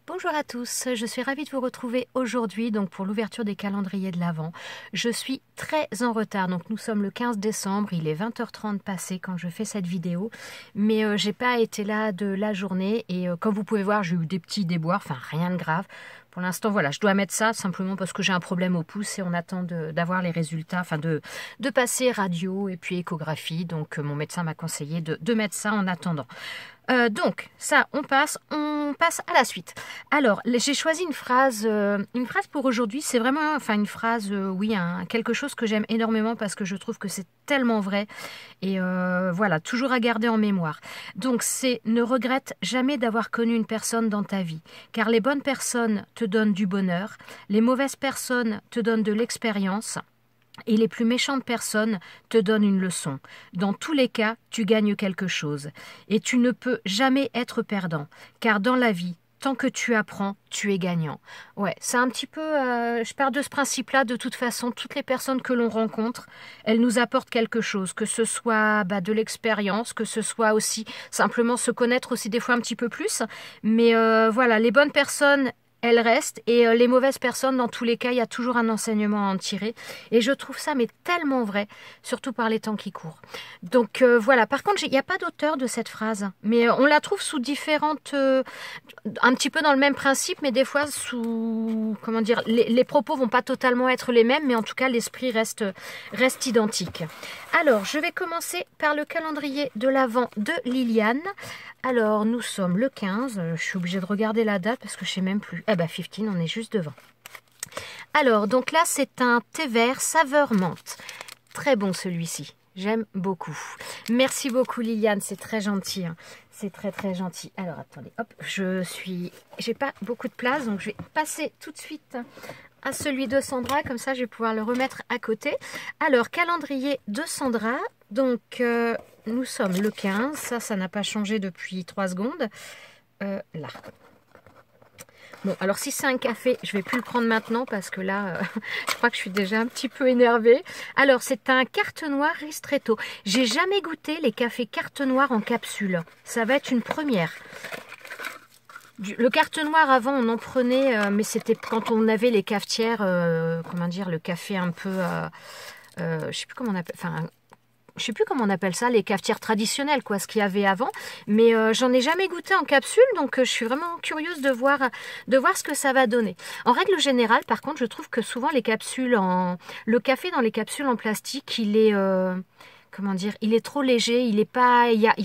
Bonjour à tous, je suis ravie de vous retrouver aujourd'hui donc pour l'ouverture des calendriers de l'Avent. Je suis très en retard, donc nous sommes le 15 décembre, il est 20h30 passé quand je fais cette vidéo, mais j'ai pas été là de la journée et comme vous pouvez voir j'ai eu des petits déboires, enfin rien de grave. Pour l'instant, voilà, je dois mettre ça simplement parce que j'ai un problème au pouce et on attend d'avoir les résultats, enfin de passer radio et puis échographie. Donc mon médecin m'a conseillé de mettre ça en attendant. Donc ça, on passe à la suite. Alors, j'ai choisi une phrase pour aujourd'hui. C'est vraiment, enfin une phrase, oui, quelque chose que j'aime énormément parce que je trouve que c'est tellement vrai. Et voilà, toujours à garder en mémoire. Donc c'est ne regrette jamais d'avoir connu une personne dans ta vie, car les bonnes personnes te donnent du bonheur, les mauvaises personnes te donnent de l'expérience. Et les plus méchantes personnes te donnent une leçon. Dans tous les cas, tu gagnes quelque chose. Et tu ne peux jamais être perdant, car dans la vie, tant que tu apprends, tu es gagnant. Ouais, c'est un petit peu... je pars de ce principe-là, de toute façon, toutes les personnes que l'on rencontre, elles nous apportent quelque chose, que ce soit de l'expérience, que ce soit aussi simplement se connaître aussi des fois un petit peu plus. Mais voilà, les bonnes personnes... elles restent et les mauvaises personnes, dans tous les cas, il y a toujours un enseignement à en tirer. Et je trouve ça mais tellement vrai, surtout par les temps qui courent. Donc voilà, par contre, il n'y a pas d'auteur de cette phrase, mais on la trouve sous différentes... un petit peu dans le même principe, mais des fois sous... comment dire, les propos vont pas totalement être les mêmes, mais en tout cas, l'esprit reste identique. Alors, je vais commencer par le calendrier de l'Avent de Liliane. Alors, nous sommes le 15. Je suis obligée de regarder la date parce que je ne sais même plus. Eh ben, 15, on est juste devant. Alors, donc là, c'est un thé vert saveur menthe. Très bon celui-ci. J'aime beaucoup. Merci beaucoup, Liliane. C'est très gentil. Hein. C'est très, très gentil. Alors, attendez. Hop, j'ai pas beaucoup de place, donc je vais passer tout de suite à celui de Sandra. Comme ça, je vais pouvoir le remettre à côté. Alors, calendrier de Sandra. Donc... nous sommes le 15, ça n'a pas changé depuis 3 secondes. Là. Bon, alors si c'est un café, je ne vais plus le prendre maintenant parce que là, je crois que je suis déjà un petit peu énervée. Alors, c'est un carte noire ristretto. J'ai jamais goûté les cafés carte noire en capsule. Ça va être une première. Le carte noir, avant, on en prenait, mais c'était quand on avait les cafetières, comment dire, le café un peu... je sais plus comment on appelle... Enfin, je sais plus comment on appelle ça, les cafetières traditionnelles, quoi, ce qu'il y avait avant. Mais j'en ai jamais goûté en capsule, donc je suis vraiment curieuse de voir ce que ça va donner. En règle générale, par contre, je trouve que souvent le café dans les capsules en plastique, il est... comment dire, il est trop léger, il y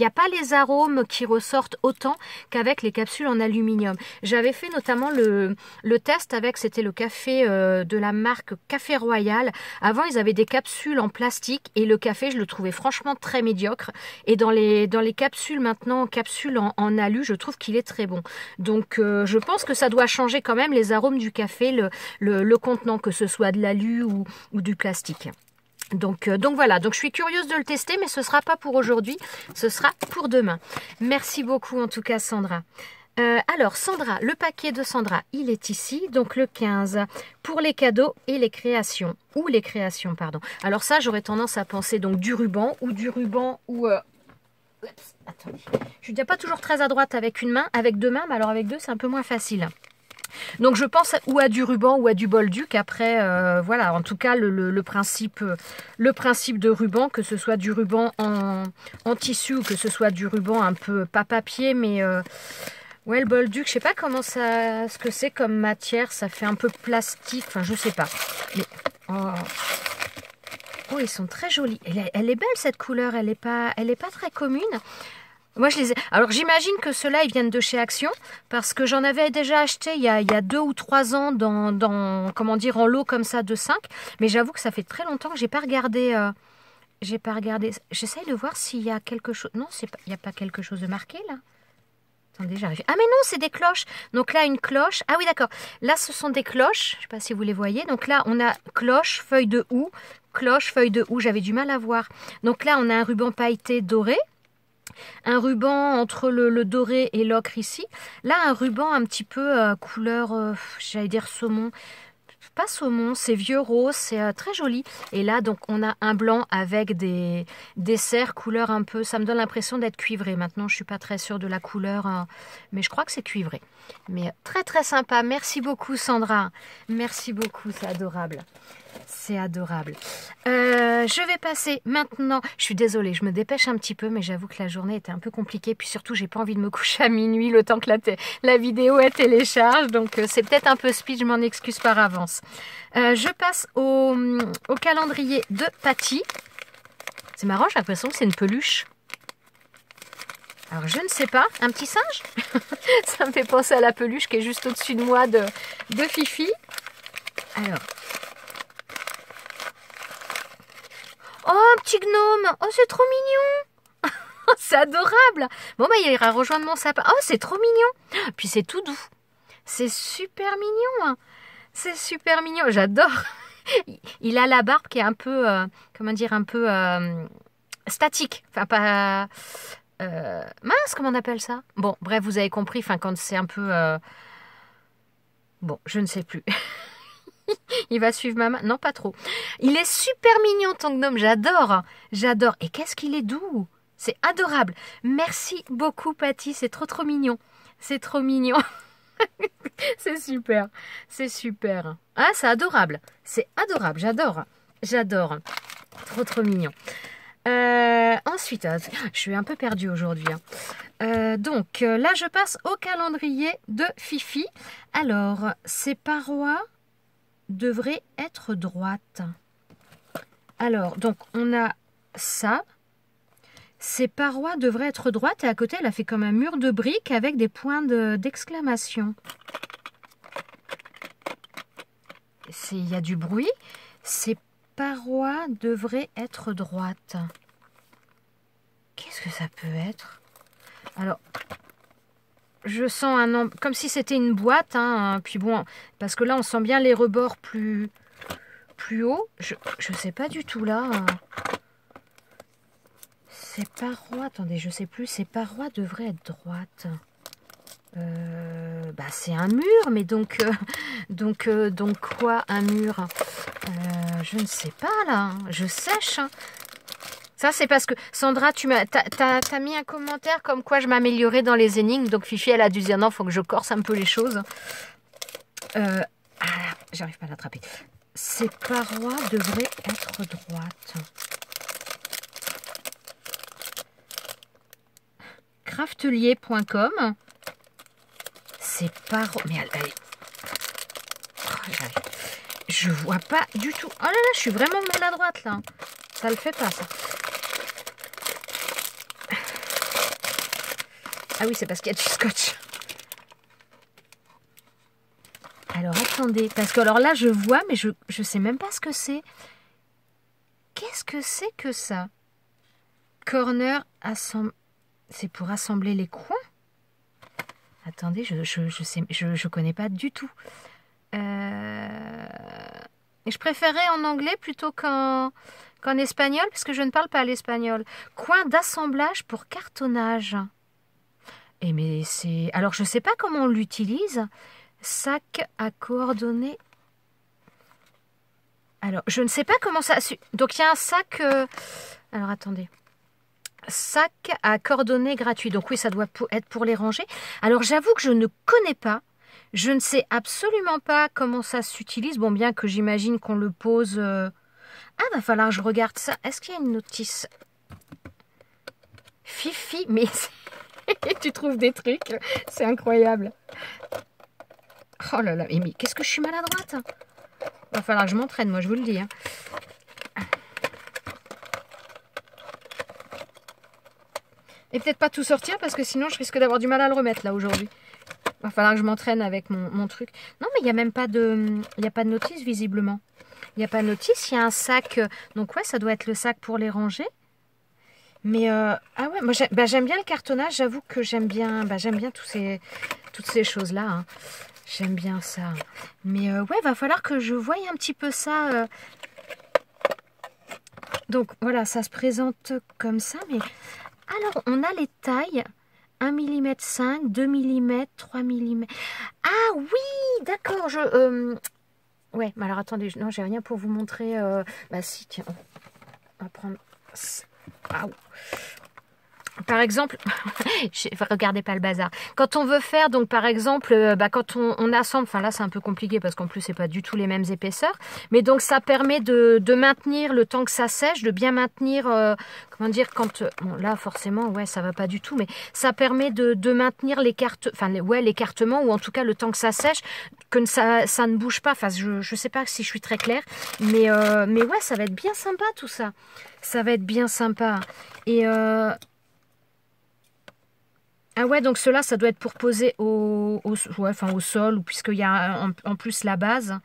a pas les arômes qui ressortent autant qu'avec les capsules en aluminium. J'avais fait notamment le test avec, c'était le café de la marque Café Royal. Avant, ils avaient des capsules en plastique et le café, je le trouvais franchement très médiocre. Et dans les capsules maintenant, capsules en alu, je trouve qu'il est très bon. Donc, je pense que ça doit changer quand même les arômes du café, le contenant, que ce soit de l'alu ou du plastique. Donc voilà, donc je suis curieuse de le tester, mais ce ne sera pas pour aujourd'hui, ce sera pour demain. Merci beaucoup en tout cas Sandra. Alors Sandra, le paquet de Sandra, il est ici, donc le 15, pour les cadeaux et les créations, ou les créations, pardon. Alors ça, j'aurais tendance à penser donc du ruban ou... attendez, je ne suis pas toujours très à droite avec une main, avec deux mains, mais alors avec deux c'est un peu moins facile. Donc je pense ou à du ruban ou à du bolduc. Après, voilà, en tout cas le principe de ruban, que ce soit du ruban en tissu ou que ce soit du ruban un peu pas papier, mais ouais, le bolduc, je sais pas ce que c'est comme matière, ça fait un peu plastique, enfin je sais pas. Mais oh, ils sont très jolis. Elle est belle cette couleur, elle est pas très commune. Moi, je les ai... Alors, j'imagine que ceux-là, ils viennent de chez Action, parce que j'en avais déjà acheté il y a 2 ou 3 ans comment dire, en lot comme ça de 5. Mais j'avoue que ça fait très longtemps que j'ai pas regardé. J'essaye de voir s'il y a quelque chose. Non, il n'y a pas quelque chose de marqué là. Attendez, j'arrive. Ah mais non, c'est des cloches. Donc là, une cloche. Ah oui, d'accord. Là, ce sont des cloches. Je ne sais pas si vous les voyez. Donc là, on a cloche, feuille de houx. Cloche, feuille de houx. J'avais du mal à voir. Donc là, on a un ruban pailleté doré. Un ruban entre le doré et l'ocre ici. Là, un ruban un petit peu couleur, j'allais dire saumon. pas saumon, c'est vieux rose, c'est très joli. Et là, donc, on a un blanc avec des serres couleur un peu, ça me donne l'impression d'être cuivré. Maintenant, je suis pas très sûre de la couleur, hein, mais je crois que c'est cuivré. Mais très très sympa. Merci beaucoup Sandra. Merci beaucoup, c'est adorable. C'est adorable. Je vais passer maintenant. Je suis désolée, je me dépêche un petit peu, mais j'avoue que la journée était un peu compliquée. Puis surtout, j'ai pas envie de me coucher à minuit le temps que la vidéo est télécharge. Donc c'est peut-être un peu speed, je m'en excuse par avance. Je passe au calendrier de Patty. C'est marrant, j'ai l'impression que c'est une peluche. Alors je ne sais pas, un petit singe. Ça me fait penser à la peluche qui est juste au-dessus de moi de Fifi. Alors. Oh, un petit gnome. Oh, c'est trop mignon. C'est adorable. Bon, bah, il ira rejoindre mon sapin. Oh, c'est trop mignon. Puis c'est tout doux. C'est super mignon. C'est super mignon. J'adore. Il a la barbe qui est un peu, comment dire, un peu statique. Enfin, pas... mince, comment on appelle ça? Bon, bref, vous avez compris. Enfin, quand c'est un peu... Bon, je ne sais plus. Il va suivre ma main. Non, pas trop. Il est super mignon, ton gnome. J'adore. J'adore. Et qu'est-ce qu'il est doux. C'est adorable. Merci beaucoup, Patty. C'est trop, trop mignon. C'est trop mignon. C'est super. C'est super. Ah, c'est adorable. C'est adorable. J'adore. J'adore. Trop, trop mignon. Ensuite, je suis un peu perdue aujourd'hui. Donc, là, je passe au calendrier de Fifi. Alors, ces parois devrait être droite. Alors, donc, on a ça. Ces parois devraient être droites et à côté, elle a fait comme un mur de briques avec des points d'exclamation. Il y a du bruit. Ces parois devraient être droites. Qu'est-ce que ça peut être? Alors, je sens comme si c'était une boîte, hein, puis bon, parce que là, on sent bien les rebords plus haut. Je sais pas du tout là. Ces parois, attendez, je sais plus. Ces parois devraient être droites. Bah, c'est un mur, mais donc quoi, un mur? Je ne sais pas là. Je sèche. Ça, c'est parce que, Sandra, t'as mis un commentaire comme quoi je m'améliorais dans les énigmes. Donc, Fifi, elle a dû dire non, il faut que je corse un peu les choses. J'arrive pas à l'attraper. Ces parois devraient être droites. Craftelier.com. Ces parois... Mais allez. Oh, je vois pas du tout. Oh là là, je suis vraiment maladroite là. Ça le fait pas, ça. Ah oui, c'est parce qu'il y a du scotch. Alors, attendez. Parce que alors là, je vois, mais je sais même pas ce que c'est. Qu'est-ce que c'est que ça? Corner, c'est pour assembler les coins? Attendez, je connais pas du tout. Je préférais en anglais plutôt qu'en espagnol, parce que je ne parle pas l'espagnol. Coin d'assemblage pour cartonnage. Mais c'est... Alors, je ne sais pas comment on l'utilise. Sac à coordonnées. Alors, je ne sais pas comment ça... Donc, il y a un sac... Alors, attendez. Sac à coordonnées gratuit. Donc, oui, ça doit être pour les ranger. Alors, j'avoue que je ne connais pas. Je ne sais absolument pas comment ça s'utilise. Bon, bien que j'imagine qu'on le pose... Ah, va falloir que je regarde ça. Est-ce qu'il y a une notice? Fifi, mais... Tu trouves des trucs, c'est incroyable. Oh là là, mais qu'est-ce que je suis maladroite. Va falloir que je m'entraîne, moi, je vous le dis. Hein. Et peut-être pas tout sortir, parce que sinon, je risque d'avoir du mal à le remettre, là, aujourd'hui. Va falloir que je m'entraîne avec mon truc. Non, mais il n'y a même pas de... Il n'y a pas de notice, visiblement. Il n'y a pas de notice, il y a un sac... Donc, ouais, ça doit être le sac pour les ranger. Mais, ah ouais, moi, j'aime bien le cartonnage. J'avoue que j'aime bien toutes ces choses-là. Hein. J'aime bien ça. Mais, ouais, va falloir que je voie un petit peu ça. Donc, voilà, ça se présente comme ça. Mais, alors, on a les tailles. 1 mm 5, 2 mm, 3 mm. Ah oui, d'accord, Ouais, mais alors attendez, non, j'ai rien pour vous montrer. Bah si, tiens, on va prendre... Ah, par exemple, regardez pas le bazar. Quand on veut faire, donc par exemple, quand on assemble, enfin là c'est un peu compliqué parce qu'en plus c'est pas du tout les mêmes épaisseurs, mais donc ça permet de maintenir le temps que ça sèche, de bien maintenir, comment dire, quand, bon là forcément, ouais ça va pas du tout, mais ça permet de maintenir l'écartement ou en tout cas le temps que ça sèche, que ça ne bouge pas. Enfin je sais pas si je suis très claire, mais ouais ça va être bien sympa tout ça. Ça va être bien sympa. Et ah ouais, donc cela, ça doit être pour poser au sol, ou puisqu'il y a en plus la base.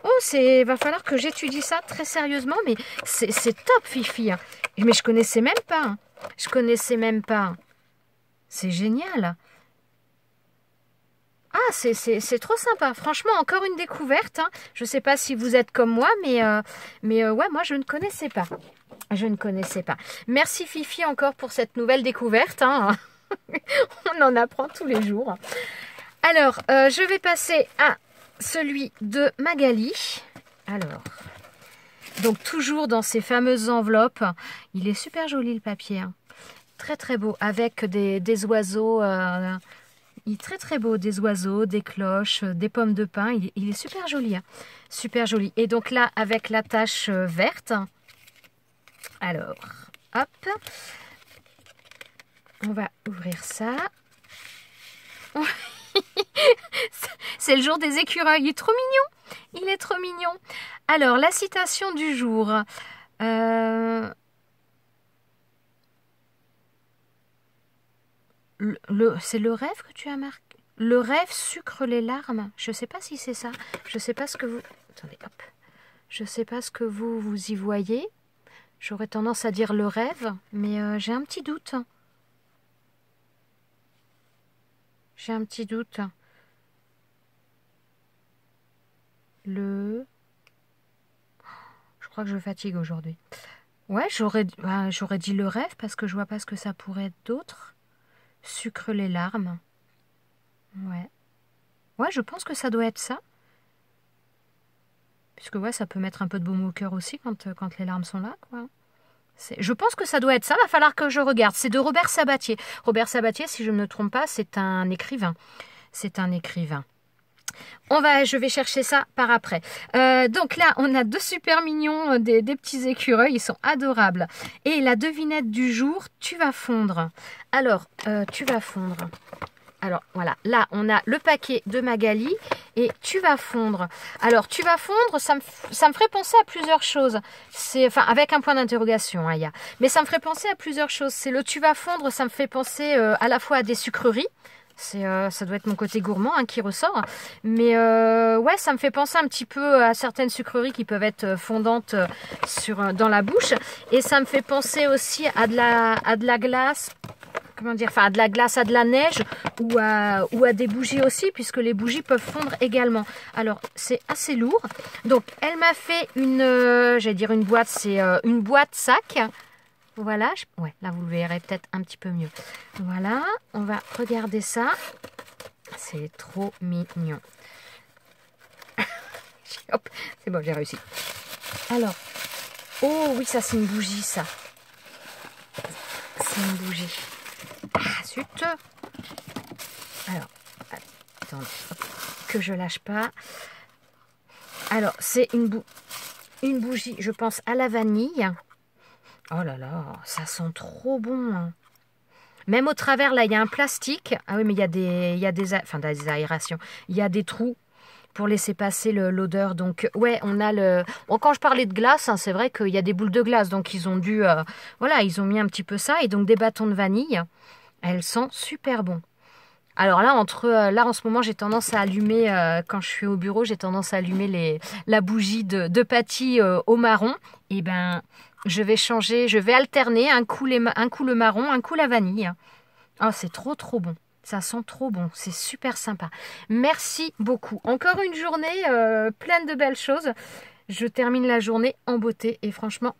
Oh, va falloir que j'étudie ça très sérieusement, mais c'est top, Fifi. Mais je connaissais même pas. Hein. Je connaissais même pas. C'est génial. Ah, c'est trop sympa. Franchement, encore une découverte. Hein. Je ne sais pas si vous êtes comme moi, mais ouais, moi, je ne connaissais pas. Je ne connaissais pas. Merci, Fifi, encore pour cette nouvelle découverte. Hein. On en apprend tous les jours. Alors, je vais passer à celui de Magali. Alors, donc toujours dans ces fameuses enveloppes. Il est super joli le papier. Hein. Très très beau. Avec des oiseaux. Il est très très beau. Des oiseaux, des cloches, des pommes de pin. Il est super joli. Hein. Super joli. Et donc là, avec la tache verte. Alors, hop. On va ouvrir ça. C'est le jour des écureuils. Il est trop mignon. Il est trop mignon. Alors, la citation du jour. C'est le rêve que tu as marqué. Le rêve sucre les larmes. Je ne sais pas si c'est ça. Je ne sais pas ce que vous... Attendez, hop. Je ne sais pas ce que vous y voyez. J'aurais tendance à dire le rêve, mais j'ai un petit doute. J'ai un petit doute. Je crois que je fatigue aujourd'hui. Ouais, j'aurais dit le rêve parce que je vois pas ce que ça pourrait être d'autre. Sucre les larmes. Ouais. Ouais, je pense que ça doit être ça. Puisque ouais, ça peut mettre un peu de baume au cœur aussi quand les larmes sont là, quoi. Je pense que ça doit être ça, va falloir que je regarde. C'est de Robert Sabatier. Robert Sabatier, si je ne me trompe pas, c'est un écrivain. C'est un écrivain. Je vais chercher ça par après. Donc là, on a deux super mignons, des petits écureuils, ils sont adorables. Et la devinette du jour, tu vas fondre. Alors, tu vas fondre. Alors voilà, là on a le paquet de Magali et tu vas fondre. Alors tu vas fondre, ça me ferait penser à plusieurs choses. Enfin avec un point d'interrogation, hein, mais ça me ferait penser à plusieurs choses. C'est le tu vas fondre, ça me fait penser à la fois à des sucreries. Ça doit être mon côté gourmand hein, qui ressort. Mais ouais, ça me fait penser un petit peu à certaines sucreries qui peuvent être fondantes dans la bouche. Et ça me fait penser aussi à de la glace. Comment dire, enfin à de la glace, à de la neige ou à des bougies aussi, puisque les bougies peuvent fondre également. Alors, c'est assez lourd. Donc, elle m'a fait j'allais dire une boîte, c'est une boîte sac. Voilà, ouais, là vous le verrez peut-être un petit peu mieux. Voilà, on va regarder ça. C'est trop mignon. Hop, c'est bon, j'ai réussi. Alors, oh oui, ça c'est une bougie, ça. C'est une bougie. Ah, zut. Alors, attendez, que je lâche pas. Alors, c'est une bougie, je pense, à la vanille. Oh là là, ça sent trop bon. Hein. Même au travers, là, il y a un plastique. Ah oui, mais il y a des aérations. Il y a des trous pour laisser passer l'odeur. Donc, ouais, on a Bon, quand je parlais de glace, hein, c'est vrai qu'il y a des boules de glace. Donc, ils ont dû... voilà, ils ont mis un petit peu ça. Et donc, des bâtons de vanille. Elles sentent super bon. Alors là, en ce moment, j'ai tendance à allumer, quand je suis au bureau, j'ai tendance à allumer la bougie de Patty au marron. Et ben, je vais alterner un coup le marron, un coup la vanille. Oh, c'est trop trop bon. Ça sent trop bon. C'est super sympa. Merci beaucoup. Encore une journée pleine de belles choses. Je termine la journée en beauté et franchement,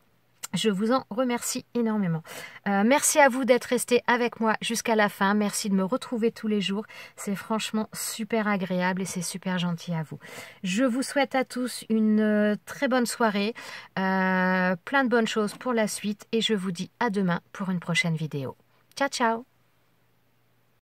Je vous en remercie énormément. Merci à vous d'être restés avec moi jusqu'à la fin. Merci de me retrouver tous les jours. C'est franchement super agréable et c'est super gentil à vous. Je vous souhaite à tous une très bonne soirée, plein de bonnes choses pour la suite et je vous dis à demain pour une prochaine vidéo. Ciao, ciao!